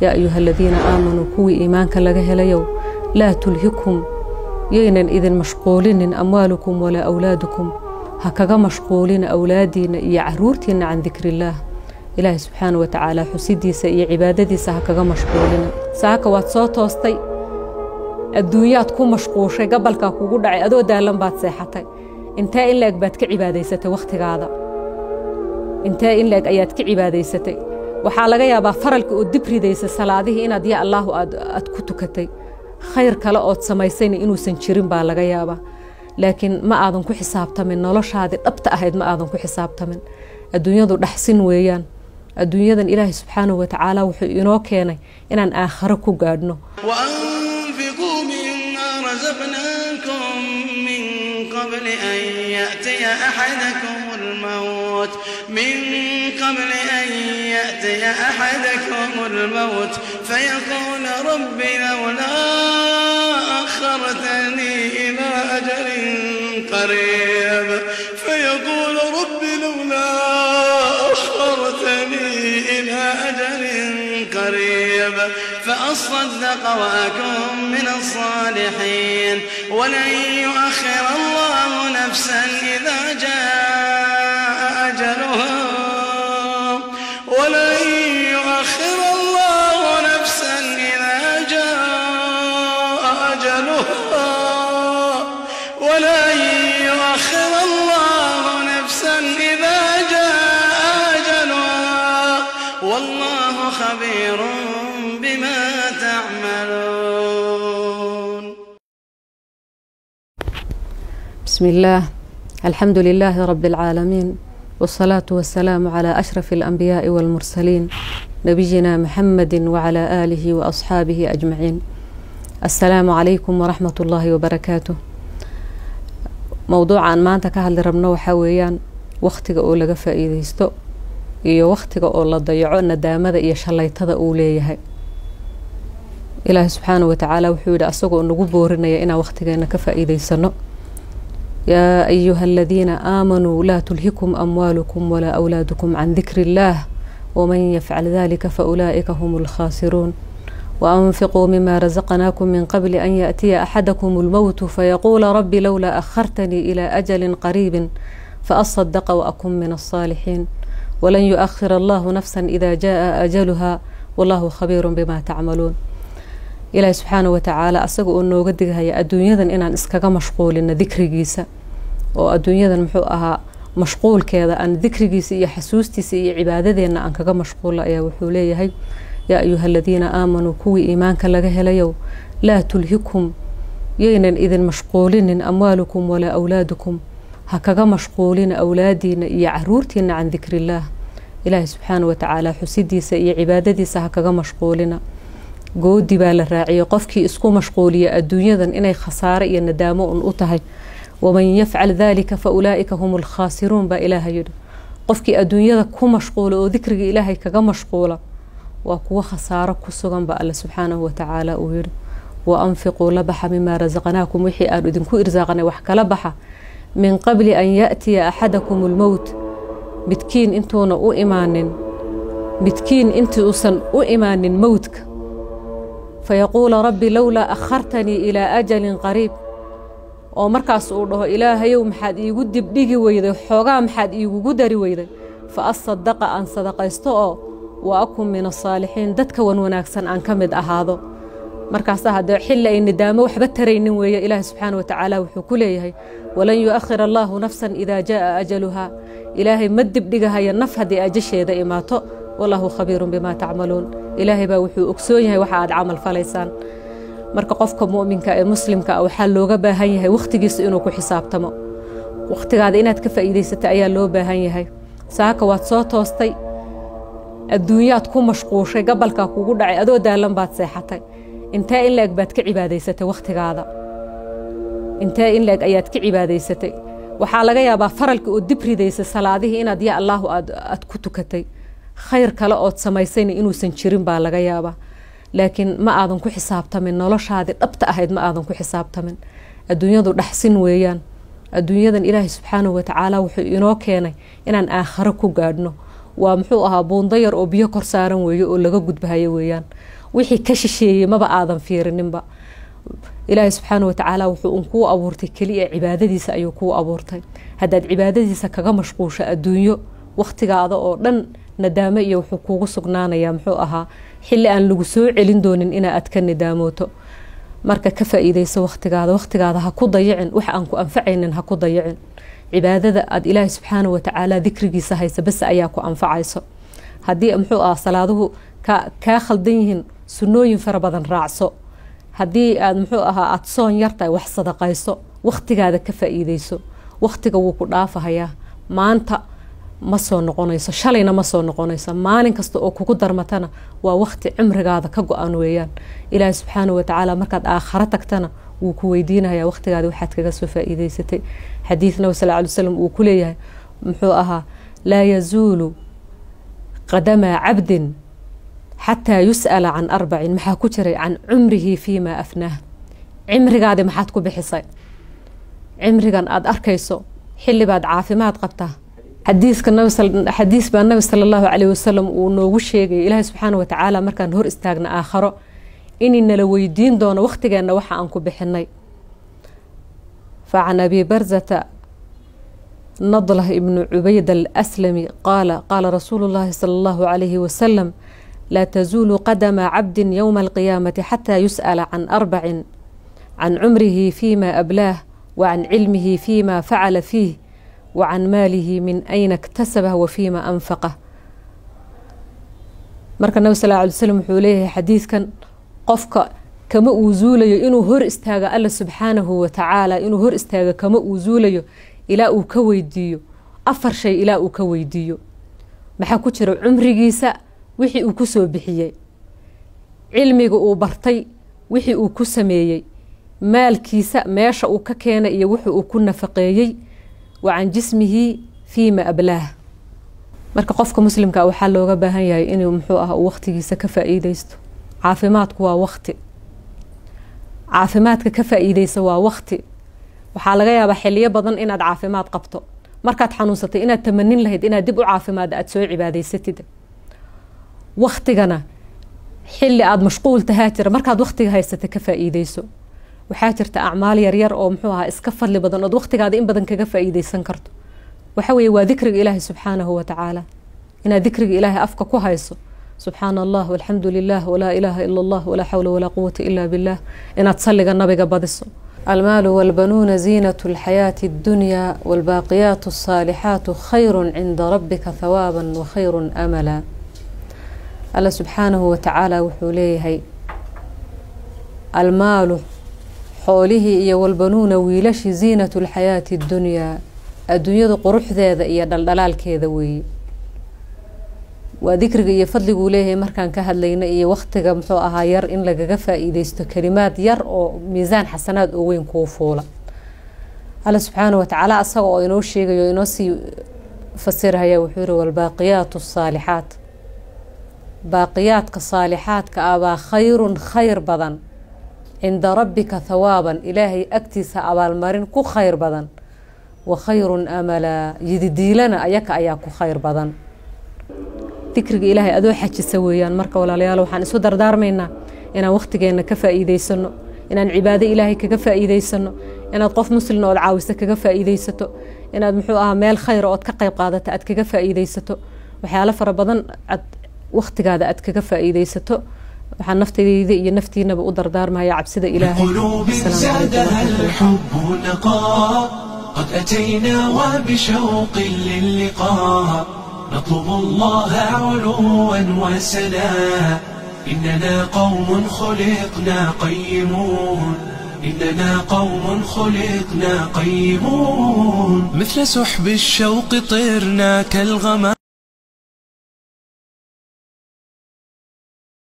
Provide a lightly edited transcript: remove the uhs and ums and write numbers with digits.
يا أيها الذين آمنوا كوي إيمانك لغهليو لا تلهكم يينا إذن مشغولين أموالكم ولا أولادكم هكذا مشغولين أولادين يعرورتين عن ذكر الله إلهي سبحانه وتعالى حسيدي سي عبادتي هكذا مشغولين ساكا واتسوت وسطي الدنيا تكون مشغوشة قبل كاكو دعي أدو دالن بات سيحتي انتا إن لك باتك عباديستي وقت هذا انتا إن لك أياتك عباديستي waxaa laga yaabaa faralka oo dibridaysa salaadihi inaad yaa Allah aad ku tukatay khayr kale oo samaysay inuusan jirin baa laga yaabaa laakiin ma aadan ku xisaabtamin noloshaadi dhabta ahayd ma aadan ku xisaabtamin adduunyadu dhaxsin weeyaan adduunyadan Ilaahay subhanahu wa ta'ala wuxuu inoo keenay inaan aakhiro ku gaadhno wa anfiqu mimma razaqnakum min qabl an ya'tiya ahadakum al-maut min qabl an يأتي أحدكم الموت فيقول رب لولا أخرتني إلى أجل قريب فيقول رب لولا أخرتني إلى أجل قريب فأصدق وأكن من الصالحين ولن يؤخر الله نفسا إذا جاء أجلها ولن يؤخر الله نفسا إذا جاء أجلها ولن يؤخر الله نفسا إذا جاء أجلها والله خبير بما تعملون. بسم الله الحمد لله رب العالمين والصلاة والسلام على أشرف الأنبياء والمرسلين نبينا محمد وعلى آله وأصحابه أجمعين. السلام عليكم ورحمة الله وبركاته. موضوع عن ما أنت كهل ربنا وحويان وقتك أولا فائديستو iyo waqtiga oo la dayaco nadaamada iyo shalaytada uu leeyahay Ilaahay subhanahu wa ta'ala wuxuu yiri asagoo nagu boorinaya inaan waqtigeena ka faa'iideysano يا أيها الذين آمنوا لا تلهكم أموالكم ولا أولادكم عن ذكر الله ومن يفعل ذلك فأولئك هم الخاسرون وأنفقوا مما رزقناكم من قبل أن يأتي أحدكم الموت فيقول رب لولا أخرتني إلى أجل قريب فأصدق وأكن من الصالحين ولن يؤخر الله نفسا إذا جاء أجلها والله خبير بما تعملون. إلهي سبحانه وتعالى أسقوا أنه قد هي الدنيا إن إسكا مشغول إن ذكر جيسة والدنيا محوها مشغول كذا أن ذكر جيسة يحسوستي سي عبادة إن أنك مشغول يا وحولي هي يا أيها الذين آمنوا كوي إيمانك لغهليو لا تلهكم يينا إذن مشغولين أموالكم ولا أولادكم هكذا مشغولين أولادين يعرورتين عن ذكر الله إلهي سبحانه وتعالى حسيدي سي عبادتي هكذا مشغولين goodi baa la raaciyo qofkii isku mashquuliya adduunyadan inay khasaare iyo nadaamo u tahay waman yafcal dhalika fa ulaa'ika humul khasiruun ba ilaahay yiri qofkii adduunyada ku mashquulo oo dhikriga ilaahay kaga mashquula waa kuwa khasaaro ku sugan ba Allah subhanahu wa ta'ala uu yiri wa anfiqu labaha mimma razaqnaakum wixii aan idinku irsaaqnay wax kala baxa min qabli an ya'tiya ahadakumul maut midkiin intuuna u imaanin mawtka فيقول ربي لولا أخرتني إلى أجل قريب ومركز أوله إلهي يوم حد يقد بديجي ويده حرام حد يقدر ويده فأصدق أن صدق يستوى وأكون من الصالحين دتك وناكسن عن كمد هذا مركز هذا حل إن دامه وحبترين ويا إله سبحانه وتعالى وحكوليه ولن يؤخر الله نفسا إذا جاء أجلها إلهي مد بديجها هي النفح دي أجشة دائماته والله خبير بما تعملون إلهي باوحو أكسونيه وحاد عمل فليسان marka qofka mu'minka ee muslimka ah waxa looga baahan yahay waqtigiisa inuu ku xisaabtamo waqtigaada inaad ka faa'iideysato ayaa loo baahan yahay saaka waad soo toostay adduunyaad ku mashquushay gabalka kugu dhacay adoo daalan baad seexatay inta in leeg baad ka cibaadaysatay waqtigaada inta in leeg ayaad ka cibaadaysatay waxa laga yaabaa faralka oo dibridaysa salaadihi inaad yaa Allah aad ku tukatay khayr kale oo samaysay inuusan jirin baa laga yaabaa laakiin ma aadan ku xisaabtamin noloshaadi dhabta ahayd ma aadan ku xisaabtamin adduunyadu dhaxsin weeyaan adduunyadan Ilaahay subhanahu wa ta'ala wuxuu inoo keenay inaan aakhiro ku gaadhno ومحو أها بوندير أو بيو كرسارن ويو لغا قدبهاي ويان وحي كششي ما بآدم فيرنين إلهي سبحانه وتعالى وحو أنكو أبورتي كلية عبادتيسا أيو كو أبورتي هداد عبادتيسا كغا مشقوشة الدنيا وقتي هذا أو لن ندامة iyo wuxuu kugu sugnaanaya muxuu ahaa xilli aan lagu soo celin doonin ina aad ka nidaamoto marka ka faa'iideyso waqtigaada ha ku dayicin wax aan ku anfacaynin ha ku dayicin cibaadada aad ilaahay subxaanahu wa ta'ala dhikrigiisa haysa bas ayaa ku anfacayso hadii muxuu ahaa salaaduhu ka khaldan yihiin sunnooyin fara badan raacso hadii aad muxuu ahaa aad soon yartay wax sadaqayso waqtigaada ka faa'iideyso waqtiga wuu ku dhaafayaa maanta ma soo noqonayso shalayna ma soo noqonayso maalin kasta oo kugu darmatana waa waqti cimrigaada ka go'an weeyaan ilaahay subxaanahu wa ta'ala markaad aakhira tagtana wuu ku weydiinayaa waqtigaada waxaad kaga soo faa'iideysatay xadiisna sallallahu alayhi wasallam uu ku leeyahay muxuu ahaa laa yazuulu qadama 'abdin hatta yus'ala 'an arba'in maxaa ku jiray 'an umrihi fima afnah cimrigaada maxaad ku bixisay cimrigan aad arkayso xilli baad caafimaad qabtaa حديث بان النبي صلى الله عليه وسلم ونوغو شيغي إلهي سبحانه وتعالى مركان هور استاغنا آخره إننا لويدين دون وقتنا وحا أنكو بحني فعن أبي برزة نضله ابن عبيد الأسلمي قال رسول الله صلى الله عليه وسلم لا تزول قدم عبد يوم القيامة حتى يسأل عن 4 عن عمره فيما أبلاه وعن علمه فيما فعل فيه وعن ماله من أين اكتسبه وفيما أنفقه مركا النبي صلى الله عليه وسلم حوليه حديث كان قفك كما أوزولي إنو هور استاغ الله سبحانه وتعالى إنو هور استاغ كما أوزولي إلا أوكويديو أفر شيء إلا أوكويديو محا كتر عمري جيسا وحي أوكسو بحيي علمي أوبرتي وحي أوكسميي مال كيسا ماشا أوكاكينا إيا وحي أوكونا فقيي وعن جسمه فيما أبلاه marka qofka muslimka waxa looga baahan yahay inuu muxuu ah waqtigiisa ka faa'iideysto caafimaadku waa waqti caafimaadka ka faa'iideysa waa waqti waxa laga yaabaa xilliyo badan inaad caafimaad qabto markaad xanuunsatay inaad tamanin lahayd inaad dib u caafimaad aad soo cibaadaysatid waqtigana xilli aad mashquul tahay jira markaad waqtiga haysatay ka faa'iideyso waxaa jirta acmaal yar oo muxuu ahaa iska fadli badan oo waqtigaada in badan kaga faa'iideysan karto waxa weeye waa dhikriga ilaahay subxaanahu wa ta'ala ina dhikriga ilaahay afka ku hayso subhanallah walhamdulillah wala ilaha illa allah wala hawla wala quwwata illa billah ina salliga nabiga badiso المال والبنون زينة الحياة الدنيا والباقيات الصالحات خير عند ربك ثوابا وخير أملا الله سبحانه وتعالى وحوليه المال حوله والبنون ويلش زينة الحياة الدنيا الدنيا قروح ذا إيا دلال كذا وي وذكر إيا فضل قوليه مركان كهد لينا إيا وقتك محوءها ير إن لقى فائدة يستو كلمات ير أو ميزان حسنات أوين كوفولا الله سبحانه وتعالى أصغى إنو الشيء ينوسي فسرها يا وحور والباقيات الصالحات باقيات كصالحات كأبا خير بدن عند ربك ثوابا إلهي أكتس أبا المرين كو خير بدن وخير أملا يدي لنا أياك أياكو خير بدن ذكرك إلهي أدو حاجة سويان مركا ولا ليالو حان اسو دردار مينا إنا وقتك كفا إيديسنو إنا عبادة إلهي كفا إيديسنو إنا قف مسلم أو العاوسة كفا إيديستو إنا محوها ميل خير أو تكقيب قادة أد كفا إيديستو وحيالا فربضن وقتك هذا أد كفا إيديستو وحان نفتي ذي نفتينا بقدر دار ما يعب سيدة إلهي قلوب زادها الحب نقاء قد أتينا وبشوق للقاء نطلب الله علوا وسنا إننا قوم خلقنا قيمون إننا قوم خلقنا قيمون مثل سحب الشوق طرنا كالغمام